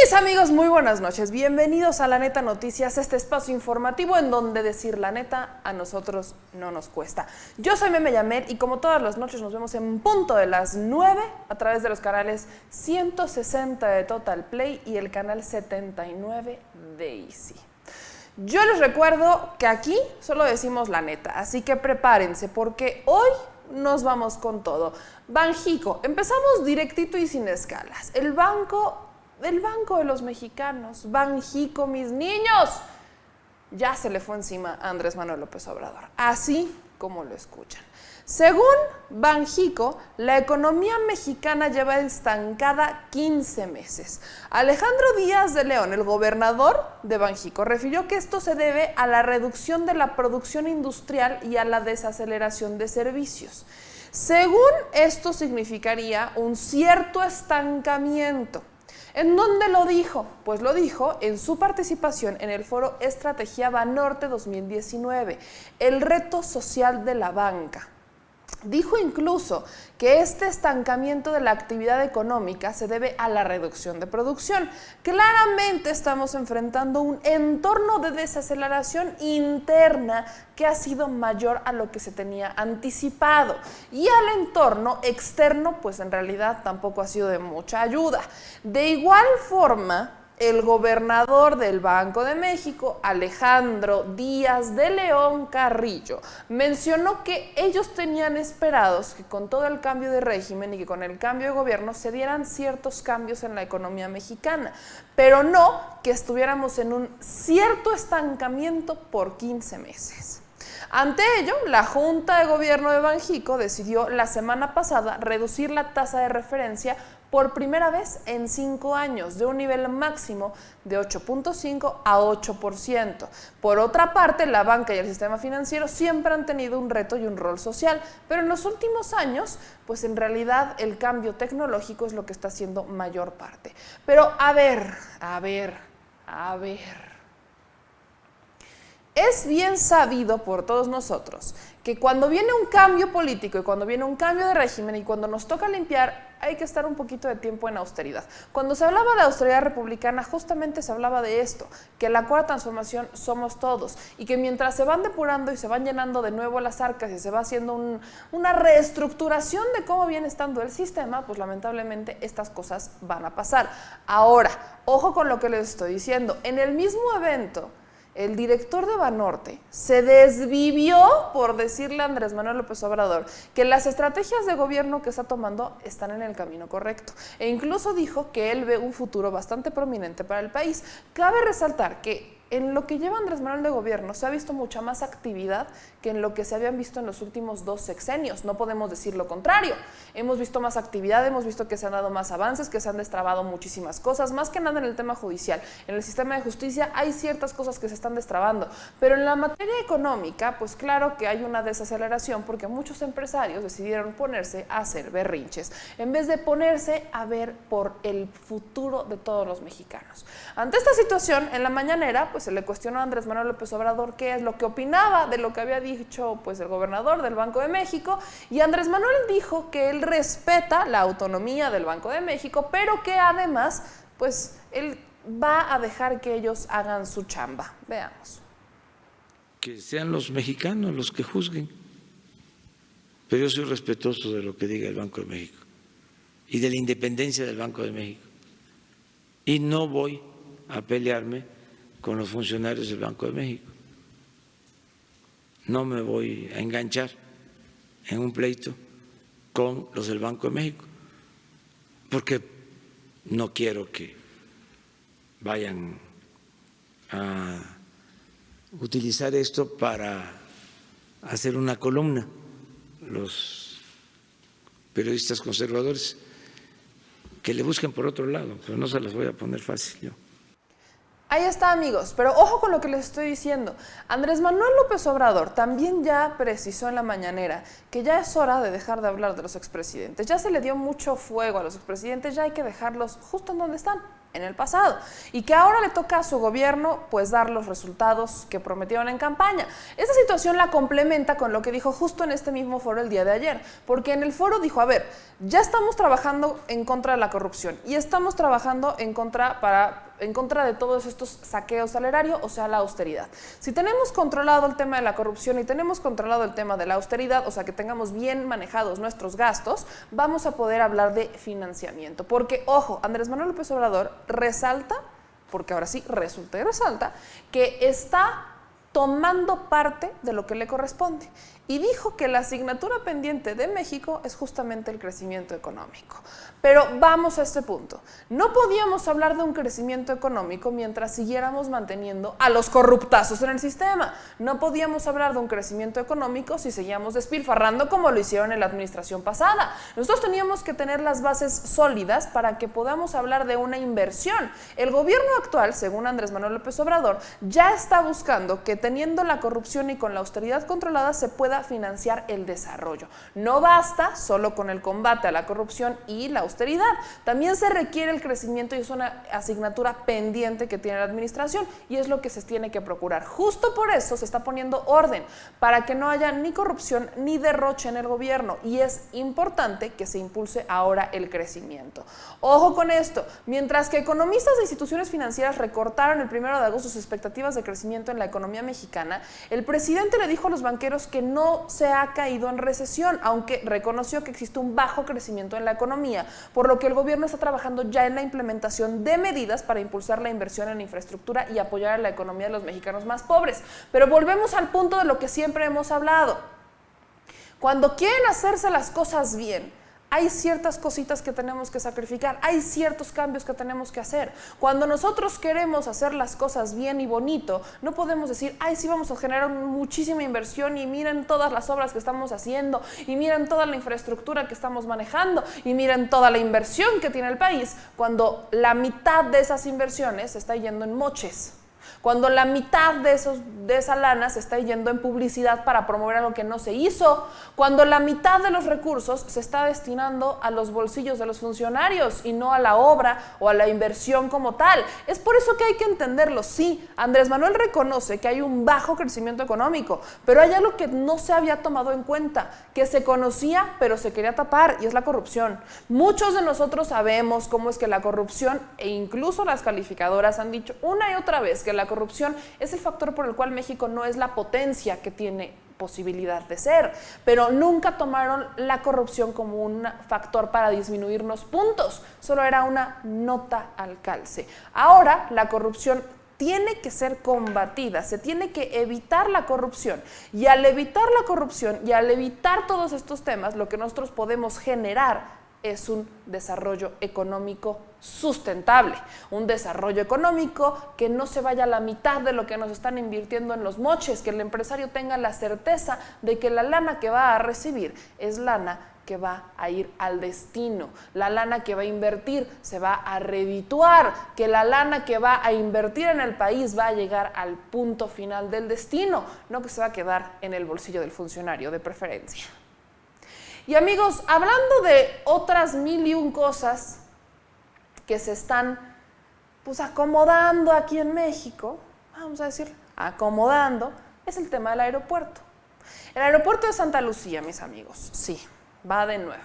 Mis amigos, muy buenas noches. Bienvenidos a La Neta Noticias, este espacio informativo en donde decir la neta a nosotros no nos cuesta. Yo soy Meme Yamet y como todas las noches nos vemos en punto de las 9 a través de los canales 160 de Total Play y el canal 79 de Easy. Yo les recuerdo que aquí solo decimos la neta, así que prepárense porque hoy nos vamos con todo. Banxico, empezamos directito y sin escalas. El banco de los mexicanos, Banxico, mis niños, ya se le fue encima a Andrés Manuel López Obrador, así como lo escuchan. Según Banxico, la economía mexicana lleva estancada 15 meses. Alejandro Díaz de León, el gobernador de Banxico, refirió que esto se debe a la reducción de la producción industrial y a la desaceleración de servicios. Según esto significaría un cierto estancamiento. ¿En dónde lo dijo? Pues lo dijo en su participación en el foro Estrategia Banorte 2019, el reto social de la banca. Dijo incluso que este estancamiento de la actividad económica se debe a la reducción de producción. Claramente estamos enfrentando un entorno de desaceleración interna que ha sido mayor a lo que se tenía anticipado. Y al entorno externo, pues en realidad tampoco ha sido de mucha ayuda. De igual forma, el gobernador del Banco de México, Alejandro Díaz de León Carrillo, mencionó que ellos tenían esperados que con todo el cambio de régimen y que con el cambio de gobierno se dieran ciertos cambios en la economía mexicana, pero no que estuviéramos en un cierto estancamiento por 15 meses. Ante ello, la Junta de Gobierno de Banxico decidió la semana pasada reducir la tasa de referencia por primera vez en 5 años, de un nivel máximo de 8.5 a 8%. Por otra parte, la banca y el sistema financiero siempre han tenido un reto y un rol social, pero en los últimos años, pues en realidad el cambio tecnológico es lo que está haciendo mayor parte. Pero a ver. Es bien sabido por todos nosotros que cuando viene un cambio político y cuando viene un cambio de régimen y cuando nos toca limpiar, hay que estar un poquito de tiempo en austeridad. Cuando se hablaba de austeridad republicana, justamente se hablaba de esto, que la cuarta transformación somos todos y que mientras se van depurando y se van llenando de nuevo las arcas y se va haciendo una reestructuración de cómo viene estando el sistema, pues lamentablemente estas cosas van a pasar. Ahora, ojo con lo que les estoy diciendo, en el mismo evento, el director de Banorte se desvivió por decirle a Andrés Manuel López Obrador que las estrategias de gobierno que está tomando están en el camino correcto e incluso dijo que él ve un futuro bastante prominente para el país. Cabe resaltar que en lo que lleva Andrés Manuel de gobierno se ha visto mucha más actividad que en lo que se habían visto en los últimos 2 sexenios. No podemos decir lo contrario. Hemos visto más actividad, hemos visto que se han dado más avances, que se han destrabado muchísimas cosas, más que nada en el tema judicial. En el sistema de justicia hay ciertas cosas que se están destrabando, pero en la materia económica, pues claro que hay una desaceleración porque muchos empresarios decidieron ponerse a hacer berrinches, en vez de ponerse a ver por el futuro de todos los mexicanos. Ante esta situación, en la mañanera, pues se le cuestionó a Andrés Manuel López Obrador qué es lo que opinaba de lo que había dicho pues el gobernador del Banco de México, y Andrés Manuel dijo que él respeta la autonomía del Banco de México, pero que además pues él va a dejar que ellos hagan su chamba. Veamos. Que sean los mexicanos los que juzguen, pero yo soy respetuoso de lo que diga el Banco de México y de la independencia del Banco de México, y no voy a pelearme con los funcionarios del Banco de México. No me voy a enganchar en un pleito con los del Banco de México, porque no quiero que vayan a utilizar esto para hacer una columna los periodistas conservadores, que le busquen por otro lado, pero no se las voy a poner fácil yo. Ahí está, amigos, pero ojo con lo que les estoy diciendo. Andrés Manuel López Obrador también ya precisó en la mañanera que ya es hora de dejar de hablar de los expresidentes. Ya se le dio mucho fuego a los expresidentes, ya hay que dejarlos justo en donde están, en el pasado y que ahora le toca a su gobierno pues dar los resultados que prometieron en campaña. Esta situación la complementa con lo que dijo justo en este mismo foro el día de ayer, porque en el foro dijo, a ver, ya estamos trabajando en contra de la corrupción y estamos trabajando en contra de todos estos saqueos al erario, o sea, la austeridad. Si tenemos controlado el tema de la corrupción y tenemos controlado el tema de la austeridad, o sea, que tengamos bien manejados nuestros gastos, vamos a poder hablar de financiamiento. Porque, ojo, Andrés Manuel López Obrador resalta, porque ahora sí resulta y resalta, que está tomando parte de lo que le corresponde. Y dijo que la asignatura pendiente de México es justamente el crecimiento económico. Pero vamos a este punto. No podíamos hablar de un crecimiento económico mientras siguiéramos manteniendo a los corruptazos en el sistema. No podíamos hablar de un crecimiento económico si seguíamos despilfarrando como lo hicieron en la administración pasada. Nosotros teníamos que tener las bases sólidas para que podamos hablar de una inversión. El gobierno actual, según Andrés Manuel López Obrador, ya está buscando que teniendo la corrupción y con la austeridad controlada se pueda financiar el desarrollo. No basta solo con el combate a la corrupción y la austeridad, también se requiere el crecimiento y es una asignatura pendiente que tiene la administración y es lo que se tiene que procurar. Justo por eso se está poniendo orden, para que no haya ni corrupción ni derroche en el gobierno y es importante que se impulse ahora el crecimiento. Ojo con esto, mientras que economistas de instituciones financieras recortaron el 1 de agosto sus expectativas de crecimiento en la economía mexicana, el presidente le dijo a los banqueros que no se ha caído en recesión, aunque reconoció que existe un bajo crecimiento en la economía, por lo que el gobierno está trabajando ya en la implementación de medidas para impulsar la inversión en infraestructura y apoyar a la economía de los mexicanos más pobres. Pero volvemos al punto de lo que siempre hemos hablado. Cuando quieren hacerse las cosas bien, hay ciertas cositas que tenemos que sacrificar, hay ciertos cambios que tenemos que hacer. Cuando nosotros queremos hacer las cosas bien y bonito, no podemos decir, ay, sí vamos a generar muchísima inversión y miren todas las obras que estamos haciendo y miren toda la infraestructura que estamos manejando y miren toda la inversión que tiene el país, cuando la mitad de esas inversiones se está yendo en moches. Cuando la mitad de esa lana se está yendo en publicidad para promover algo que no se hizo, cuando la mitad de los recursos se está destinando a los bolsillos de los funcionarios y no a la obra o a la inversión como tal. Es por eso que hay que entenderlo. Sí, Andrés Manuel reconoce que hay un bajo crecimiento económico, pero hay algo que no se había tomado en cuenta, que se conocía pero se quería tapar, y es la corrupción. Muchos de nosotros sabemos cómo es que la corrupción, e incluso las calificadoras han dicho una y otra vez que la corrupción es el factor por el cual México no es la potencia que tiene posibilidad de ser, pero nunca tomaron la corrupción como un factor para disminuirnos puntos, solo era una nota al calce. Ahora la corrupción tiene que ser combatida, se tiene que evitar la corrupción, y al evitar la corrupción y al evitar todos estos temas, lo que nosotros podemos generar es un desarrollo económico sustentable, un desarrollo económico que no se vaya a la mitad de lo que nos están invirtiendo en los moches, que el empresario tenga la certeza de que la lana que va a recibir es lana que va a ir al destino, la lana que va a invertir se va a redituar, que la lana que va a invertir en el país va a llegar al punto final del destino, no que se va a quedar en el bolsillo del funcionario de preferencia. Y amigos, hablando de otras 1001 cosas que se están pues acomodando aquí en México, vamos a decir, acomodando, es el tema del aeropuerto. El aeropuerto de Santa Lucía, mis amigos, sí, va de nuevo.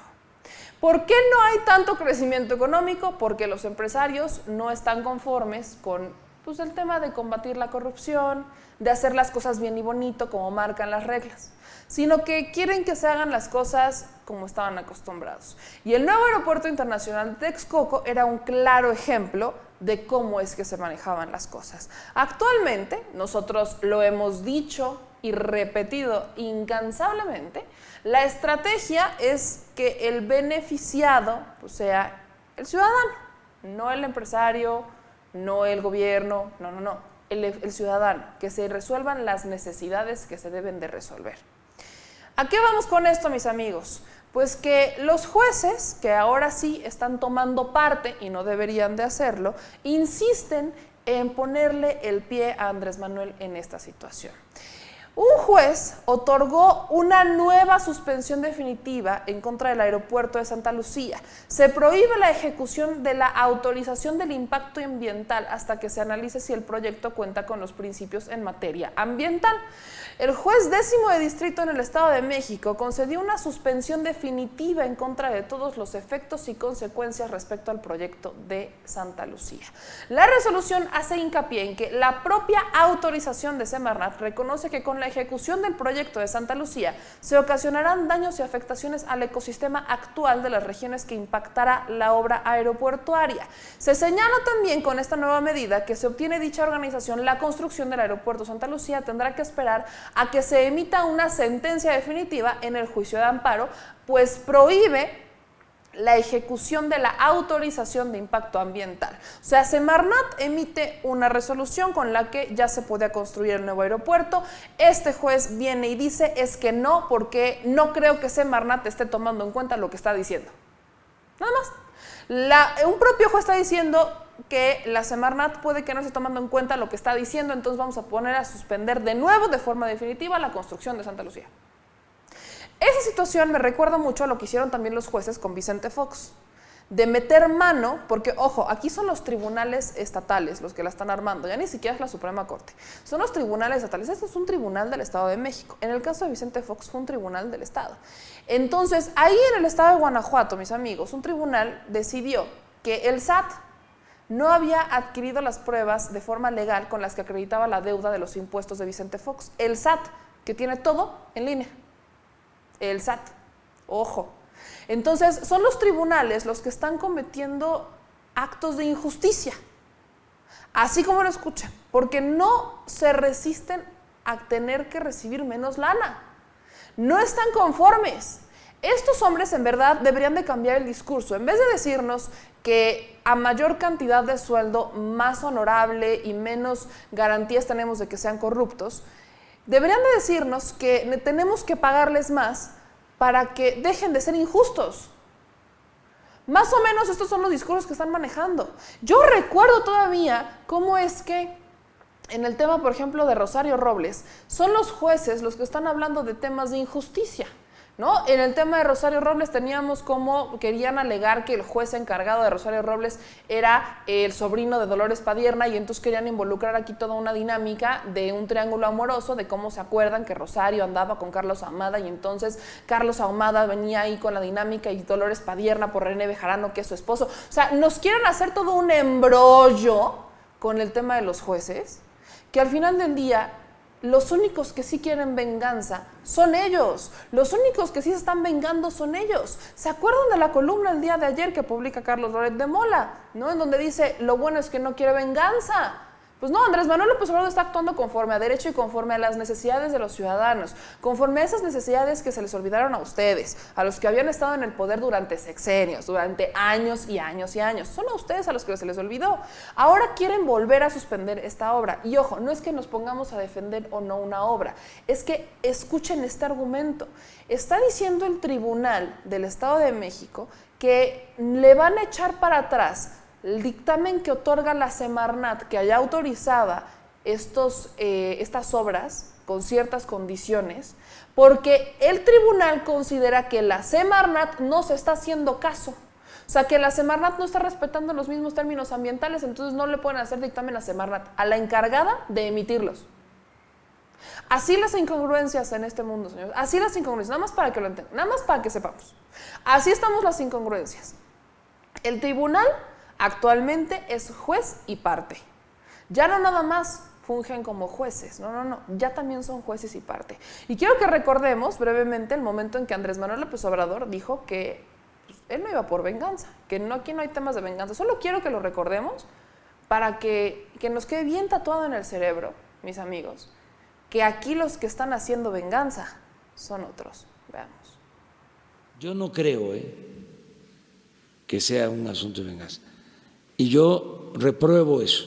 ¿Por qué no hay tanto crecimiento económico? Porque los empresarios no están conformes con pues, el tema de combatir la corrupción, de hacer las cosas bien y bonito como marcan las reglas, sino que quieren que se hagan las cosas como estaban acostumbrados. Y el nuevo aeropuerto internacional de Texcoco era un claro ejemplo de cómo es que se manejaban las cosas. Actualmente, nosotros lo hemos dicho y repetido incansablemente, la estrategia es que el beneficiado pues, sea el ciudadano, no el empresario, no el gobierno, no, el ciudadano, que se resuelvan las necesidades que se deben de resolver. ¿A qué vamos con esto, mis amigos? Pues que los jueces, que ahora sí están tomando parte y no deberían de hacerlo, insisten en ponerle el pie a Andrés Manuel en esta situación. Un juez otorgó una nueva suspensión definitiva en contra del aeropuerto de Santa Lucía. Se prohíbe la ejecución de la autorización del impacto ambiental hasta que se analice si el proyecto cuenta con los principios en materia ambiental. El juez 10º de distrito en el Estado de México concedió una suspensión definitiva en contra de todos los efectos y consecuencias respecto al proyecto de Santa Lucía. La resolución hace hincapié en que la propia autorización de Semarnat reconoce que con la ejecución del proyecto de Santa Lucía se ocasionarán daños y afectaciones al ecosistema actual de las regiones que impactará la obra aeroportuaria. Se señala también con esta nueva medida que se obtiene dicha organización, la construcción del aeropuerto Santa Lucía tendrá que esperar a que se emita una sentencia definitiva en el juicio de amparo, pues prohíbe la ejecución de la autorización de impacto ambiental. O sea, Semarnat emite una resolución con la que ya se podía construir el nuevo aeropuerto. Este juez viene y dice es que no, porque no creo que Semarnat esté tomando en cuenta lo que está diciendo. Nada más. Un propio juez está diciendo que la Semarnat puede que no esté tomando en cuenta lo que está diciendo, entonces vamos a poner a suspender de nuevo de forma definitiva la construcción de Santa Lucía. Esa situación me recuerda mucho a lo que hicieron también los jueces con Vicente Fox, de meter mano, porque ojo, aquí son los tribunales estatales los que la están armando, ya ni siquiera es la Suprema Corte, son los tribunales estatales. Este es un tribunal del Estado de México, en el caso de Vicente Fox fue un tribunal del Estado. Entonces, ahí en el estado de Guanajuato, mis amigos, un tribunal decidió que el SAT no había adquirido las pruebas de forma legal con las que acreditaba la deuda de los impuestos de Vicente Fox. El SAT, que tiene todo en línea. El SAT, ojo. Entonces, son los tribunales los que están cometiendo actos de injusticia, así como lo escuchan, porque no se resisten a tener que recibir menos lana. No están conformes. Estos hombres en verdad deberían de cambiar el discurso. En vez de decirnos que a mayor cantidad de sueldo, más honorable y menos garantías tenemos de que sean corruptos, deberían de decirnos que tenemos que pagarles más para que dejen de ser injustos. Más o menos estos son los discursos que están manejando. Yo recuerdo todavía cómo es que en el tema, por ejemplo, de Rosario Robles, son los jueces los que están hablando de temas de injusticia, ¿no? En el tema de Rosario Robles teníamos como querían alegar que el juez encargado de Rosario Robles era el sobrino de Dolores Padierna y entonces querían involucrar aquí toda una dinámica de un triángulo amoroso, de cómo se acuerdan que Rosario andaba con Carlos Ahumada y entonces Carlos Ahumada venía ahí con la dinámica y Dolores Padierna por René Bejarano, que es su esposo. O sea, nos quieren hacer todo un embrollo con el tema de los jueces, que al final del día los únicos que sí quieren venganza son ellos. Los únicos que sí se están vengando son ellos. ¿Se acuerdan de la columna el día de ayer que publica Carlos Loret de Mola, ¿no? En donde dice, lo bueno es que no quiere venganza? Pues no, Andrés Manuel López Obrador está actuando conforme a derecho y conforme a las necesidades de los ciudadanos, conforme a esas necesidades que se les olvidaron a ustedes, a los que habían estado en el poder durante sexenios, durante años y años y años. Son a ustedes a los que se les olvidó. Ahora quieren volver a suspender esta obra. Y ojo, no es que nos pongamos a defender o no una obra, es que escuchen este argumento. Está diciendo el Tribunal del Estado de México que le van a echar para atrás el dictamen que otorga la Semarnat, que haya autorizada estas obras con ciertas condiciones, porque el tribunal considera que la Semarnat no se está haciendo caso. O sea, que la Semarnat no está respetando los mismos términos ambientales, entonces no le pueden hacer dictamen a Semarnat, a la encargada de emitirlos. Así las incongruencias en este mundo, señores. Así las incongruencias, nada más para que lo entiendan, nada más para que sepamos. Así estamos las incongruencias. El tribunal actualmente es juez y parte. Ya no nada más fungen como jueces, no, ya también son jueces y parte. Y quiero que recordemos brevemente el momento en que Andrés Manuel López Obrador dijo que pues, él no iba por venganza, que no, aquí no hay temas de venganza. Solo quiero que lo recordemos para que nos quede bien tatuado en el cerebro, mis amigos, que aquí los que están haciendo venganza son otros. Veamos. Yo no creo que sea un asunto de venganza. Y yo repruebo eso.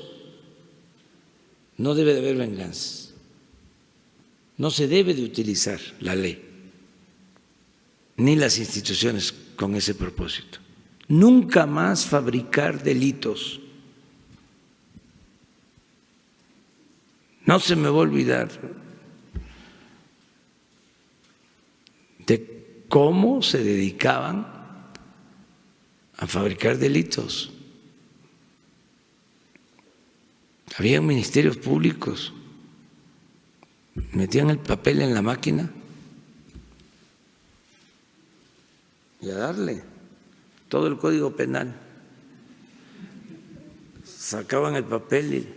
No debe de haber venganza. No se debe de utilizar la ley ni las instituciones con ese propósito. Nunca más fabricar delitos. No se me va a olvidar de cómo se dedicaban a fabricar delitos. Había ministerios públicos, metían el papel en la máquina y a darle todo el Código Penal. Sacaban el papel y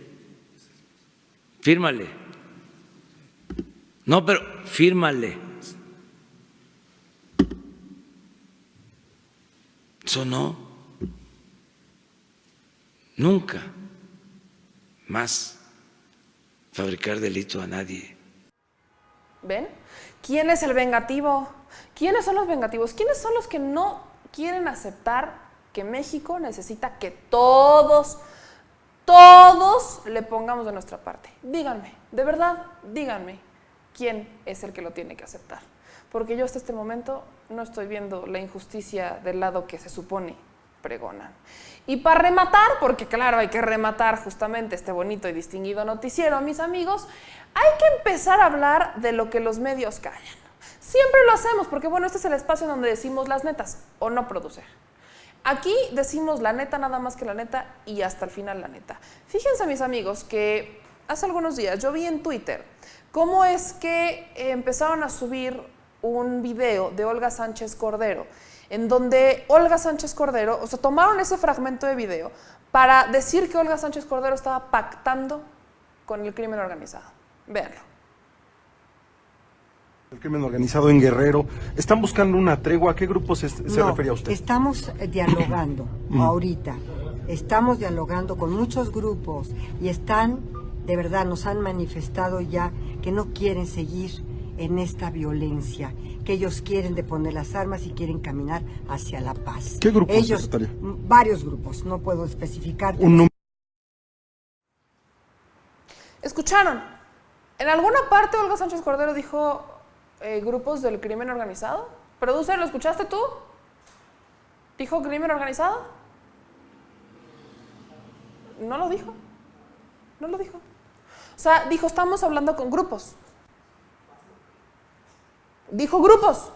fírmale. No, pero fírmale. Eso no. Nunca más fabricar delito a nadie. ¿Ven? ¿Quién es el vengativo? ¿Quiénes son los vengativos? ¿Quiénes son los que no quieren aceptar que México necesita que todos le pongamos de nuestra parte? Díganme, de verdad, díganme, ¿quién es el que lo tiene que aceptar? Porque yo hasta este momento no estoy viendo la injusticia del lado que se supone pregonan. Y para rematar, porque claro, hay que rematar justamente este bonito y distinguido noticiero, mis amigos, hay que empezar a hablar de lo que los medios callan. Siempre lo hacemos porque, bueno, este es el espacio donde decimos las netas o no producer. Aquí decimos la neta, nada más que la neta y hasta el final la neta. Fíjense, mis amigos, que hace algunos días yo vi en Twitter cómo es que empezaron a subir un video de Olga Sánchez Cordero, en donde Olga Sánchez Cordero, o sea, tomaron ese fragmento de video para decir que Olga Sánchez Cordero estaba pactando con el crimen organizado. Véanlo. El crimen organizado en Guerrero. ¿Están buscando una tregua? ¿A qué grupo se refería usted? Estamos dialogando ahorita. Estamos dialogando con muchos grupos y están, de verdad, nos han manifestado ya que no quieren seguir en esta violencia, que ellos quieren deponer las armas y quieren caminar hacia la paz. ¿Qué grupos, ellos, secretaria? Varios grupos, no puedo especificar. ¿Escucharon? En alguna parte Olga Sánchez Cordero dijo grupos del crimen organizado. ¿Producer, lo escuchaste tú? ¿Dijo crimen organizado? No lo dijo. No lo dijo. O sea, dijo, estamos hablando con grupos. Dijo grupos.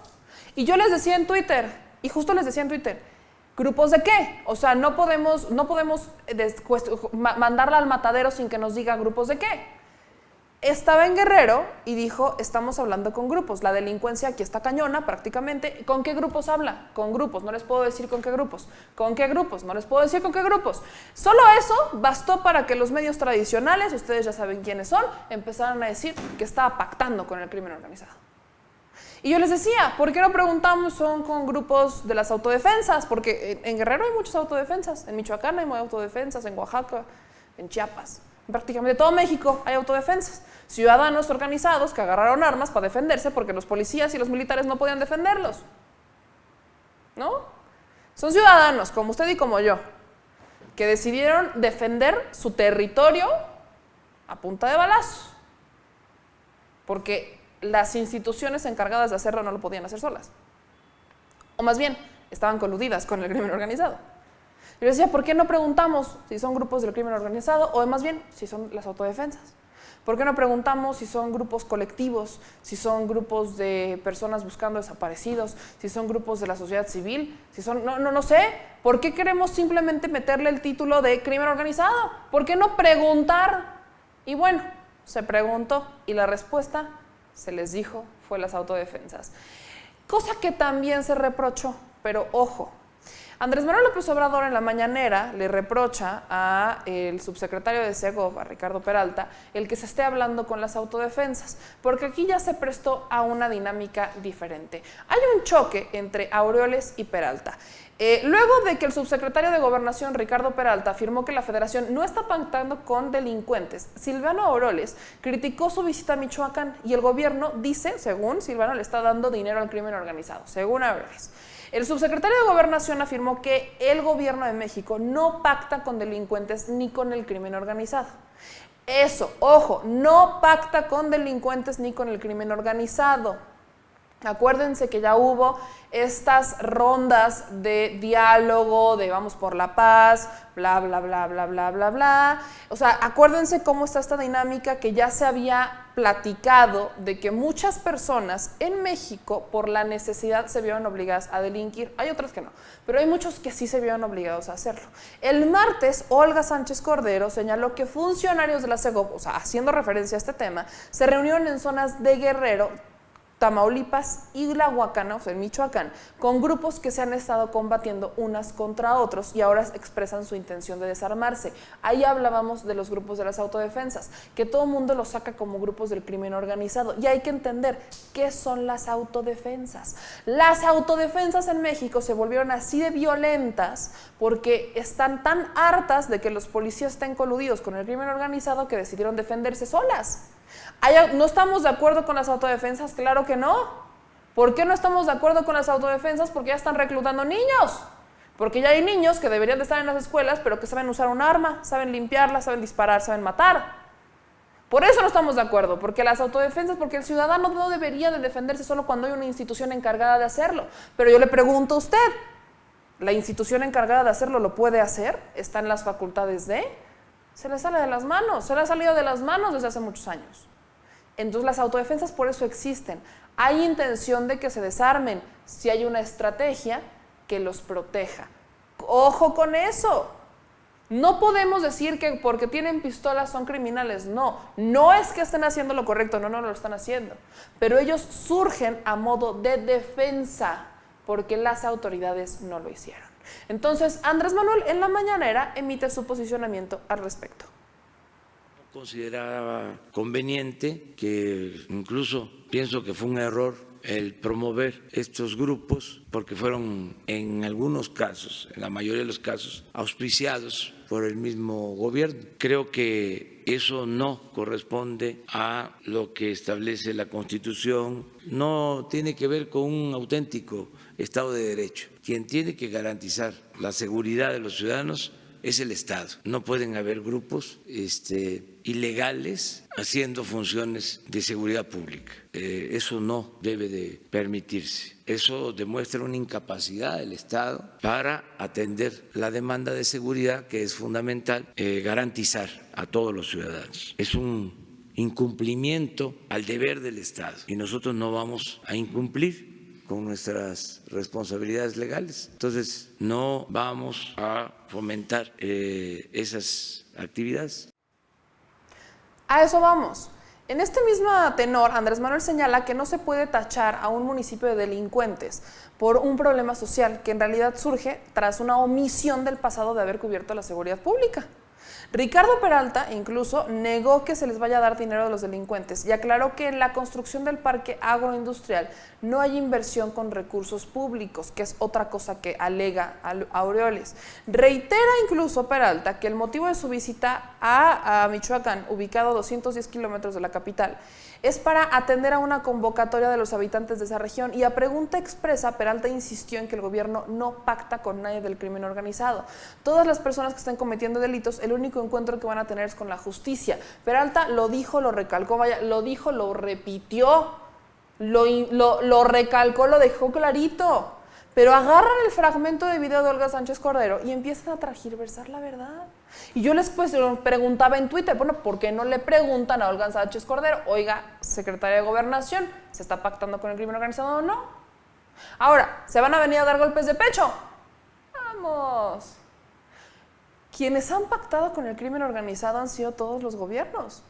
Y yo les decía en Twitter, y justo les decía en Twitter, ¿grupos de qué? O sea, no podemos mandarla al matadero sin que nos diga grupos de qué. Estaba en Guerrero y dijo, estamos hablando con grupos. La delincuencia aquí está cañona prácticamente. ¿Con qué grupos habla? Con grupos. No les puedo decir con qué grupos. ¿Con qué grupos? No les puedo decir con qué grupos. Solo eso bastó para que los medios tradicionales, ustedes ya saben quiénes son, empezaran a decir que estaba pactando con el crimen organizado. Y yo les decía, ¿por qué no preguntamos son con grupos de las autodefensas? Porque en Guerrero hay muchas autodefensas, en Michoacán hay autodefensas, en Oaxaca, en Chiapas, en prácticamente todo México hay autodefensas. Ciudadanos organizados que agarraron armas para defenderse porque los policías y los militares no podían defenderlos. ¿No? Son ciudadanos como usted y como yo, que decidieron defender su territorio a punta de balazos. Porque las instituciones encargadas de hacerlo no lo podían hacer solas. O más bien, estaban coludidas con el crimen organizado. Yo decía, ¿por qué no preguntamos si son grupos del crimen organizado o más bien si son las autodefensas? ¿Por qué no preguntamos si son grupos colectivos, si son grupos de personas buscando desaparecidos, si son grupos de la sociedad civil, si son, no sé, ¿por qué queremos simplemente meterle el título de crimen organizado? ¿Por qué no preguntar? Y bueno, se preguntó y la respuesta, se les dijo, fue las autodefensas. Cosa que también se reprochó, pero ojo, Andrés Manuel López Obrador en la mañanera le reprocha al subsecretario de Segov, a Ricardo Peralta, el que se esté hablando con las autodefensas, porque aquí ya se prestó a una dinámica diferente. Hay un choque entre Aureoles y Peralta. Luego de que el subsecretario de Gobernación, Ricardo Peralta, afirmó que la Federación no está pactando con delincuentes, Silvano Aureoles criticó su visita a Michoacán y el gobierno dice, según Silvano, le está dando dinero al crimen organizado, según Aureoles. El subsecretario de Gobernación afirmó que el gobierno de México no pacta con delincuentes ni con el crimen organizado. Eso, ojo, no pacta con delincuentes ni con el crimen organizado. Acuérdense que ya hubo estas rondas de diálogo, de vamos por la paz, bla, bla, bla, bla, bla, bla, bla. O sea, acuérdense cómo está esta dinámica que ya se había platicado de que muchas personas en México por la necesidad se vieron obligadas a delinquir. Hay otras que no, pero hay muchos que sí se vieron obligados a hacerlo. El martes, Olga Sánchez Cordero señaló que funcionarios de la Segov, o sea, haciendo referencia a este tema, se reunieron en zonas de Guerrero, Tamaulipas y la Huacana, o sea, en Michoacán, con grupos que se han estado combatiendo unas contra otros y ahora expresan su intención de desarmarse. Ahí hablábamos de los grupos de las autodefensas, que todo el mundo los saca como grupos del crimen organizado, y hay que entender qué son las autodefensas. Las autodefensas en México se volvieron así de violentas porque están tan hartas de que los policías estén coludidos con el crimen organizado que decidieron defenderse solas. ¿No estamos de acuerdo con las autodefensas? Claro que no. ¿Por qué no estamos de acuerdo con las autodefensas? Porque ya están reclutando niños. Porque ya hay niños que deberían de estar en las escuelas, pero que saben usar un arma, saben limpiarla, saben disparar, saben matar. Por eso no estamos de acuerdo, porque las autodefensas, porque el ciudadano no debería de defenderse solo cuando hay una institución encargada de hacerlo. Pero yo le pregunto a usted, ¿la institución encargada de hacerlo lo puede hacer? ¿Está en las facultades de? Se le sale de las manos, se le ha salido de las manos desde hace muchos años. Entonces las autodefensas por eso existen. Hay intención de que se desarmen si hay una estrategia que los proteja. ¡Ojo con eso! No podemos decir que porque tienen pistolas son criminales, no. No es que estén haciendo lo correcto, no lo están haciendo. Pero ellos surgen a modo de defensa porque las autoridades no lo hicieron. Entonces, Andrés Manuel en la mañanera emite su posicionamiento al respecto. Consideraba conveniente, que incluso pienso que fue un error el promover estos grupos, porque fueron en algunos casos, en la mayoría de los casos, auspiciados por el mismo gobierno. Creo que eso no corresponde a lo que establece la Constitución, no tiene que ver con un auténtico Estado de Derecho. Quien tiene que garantizar la seguridad de los ciudadanos es el Estado. No pueden haber grupos ilegales haciendo funciones de seguridad pública. Eso no debe de permitirse. Eso demuestra una incapacidad del Estado para atender la demanda de seguridad, que es fundamental garantizar a todos los ciudadanos. Es un incumplimiento al deber del Estado y nosotros no vamos a incumplir con nuestras responsabilidades legales. Entonces, no vamos a fomentar esas actividades. A eso vamos. En este mismo tenor, Andrés Manuel señala que no se puede tachar a un municipio de delincuentes por un problema social que en realidad surge tras una omisión del pasado de haber cubierto la seguridad pública. Ricardo Peralta incluso negó que se les vaya a dar dinero a los delincuentes y aclaró que en la construcción del parque agroindustrial no hay inversión con recursos públicos, que es otra cosa que alega Aureoles. Reitera incluso Peralta que el motivo de su visita a Michoacán, ubicado a 210 kilómetros de la capital, es para atender a una convocatoria de los habitantes de esa región, y a pregunta expresa, Peralta insistió en que el gobierno no pacta con nadie del crimen organizado. Todas las personas que están cometiendo delitos, el único encuentro que van a tener es con la justicia. Peralta lo dijo, lo recalcó, lo dijo, lo repitió, lo recalcó, lo dejó clarito. Pero agarran el fragmento de video de Olga Sánchez Cordero y empiezan a tergiversar la verdad. Y yo les preguntaba en Twitter, bueno, ¿por qué no le preguntan a Olga Sánchez Cordero, oiga, secretaria de Gobernación, ¿se está pactando con el crimen organizado o no? Ahora, ¿se van a venir a dar golpes de pecho? Vamos. Quienes han pactado con el crimen organizado han sido todos los gobiernos.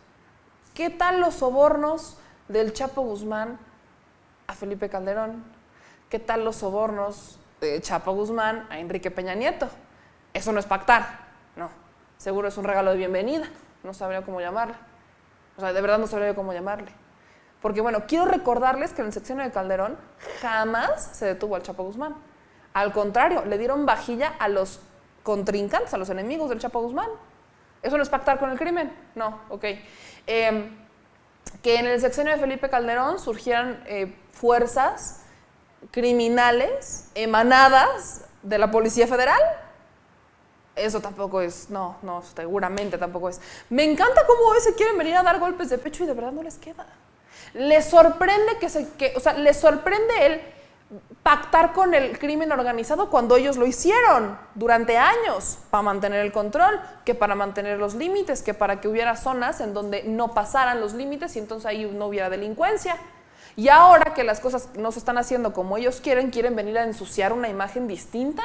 ¿Qué tal los sobornos del Chapo Guzmán a Felipe Calderón? ¿Qué tal los sobornos de Chapo Guzmán a Enrique Peña Nieto? Eso no es pactar, no. Seguro es un regalo de bienvenida, no sabría cómo llamarle. O sea, de verdad no sabría cómo llamarle. Porque bueno, quiero recordarles que en el sexenio de Calderón jamás se detuvo al Chapo Guzmán. Al contrario, le dieron vajilla a los contrincantes, a los enemigos del Chapo Guzmán. ¿Eso no es pactar con el crimen? No, ok. Que en el sexenio de Felipe Calderón surgieran fuerzas criminales emanadas de la Policía Federal. Eso tampoco es, no, seguramente tampoco es. Me encanta cómo hoy se quieren venir a dar golpes de pecho y de verdad no les queda. Les sorprende les sorprende el pactar con el crimen organizado cuando ellos lo hicieron durante años para mantener el control, que para mantener los límites, que para que hubiera zonas en donde no pasaran los límites y entonces ahí no hubiera delincuencia. Y ahora que las cosas no se están haciendo como ellos quieren venir a ensuciar una imagen distinta.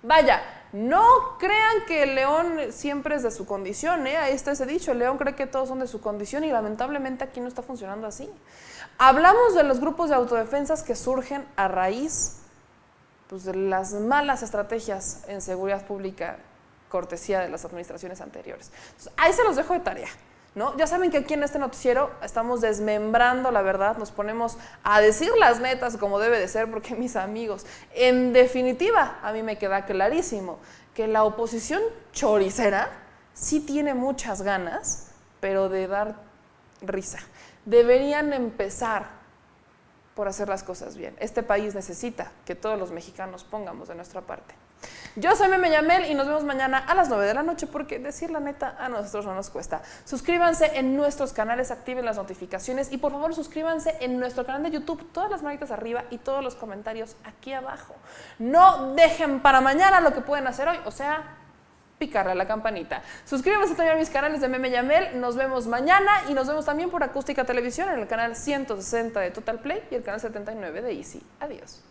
Vaya, no crean que el león siempre es de su condición, Ahí está ese dicho, el león cree que todos son de su condición y lamentablemente aquí no está funcionando así. Hablamos de los grupos de autodefensas que surgen a raíz de las malas estrategias en seguridad pública, cortesía de las administraciones anteriores. Entonces, ahí se los dejo de tarea, ¿no? Ya saben que aquí en este noticiero estamos desmembrando la verdad, nos ponemos a decir las netas como debe de ser, porque mis amigos, en definitiva, a mí me queda clarísimo que la oposición choricera sí tiene muchas ganas, pero de dar risa. Deberían empezar por hacer las cosas bien. Este país necesita que todos los mexicanos pongamos de nuestra parte. Yo soy Meme Yamel y nos vemos mañana a las 9 de la noche porque decir la neta a nosotros no nos cuesta. Suscríbanse en nuestros canales, activen las notificaciones y por favor suscríbanse en nuestro canal de YouTube, todas las manitas arriba y todos los comentarios aquí abajo. No dejen para mañana lo que pueden hacer hoy, o sea, picarle a la campanita. Suscríbanse también a mis canales de Meme Yamel. Nos vemos mañana y nos vemos también por Acústica Televisión en el canal 160 de Total Play y el canal 79 de Easy. Adiós.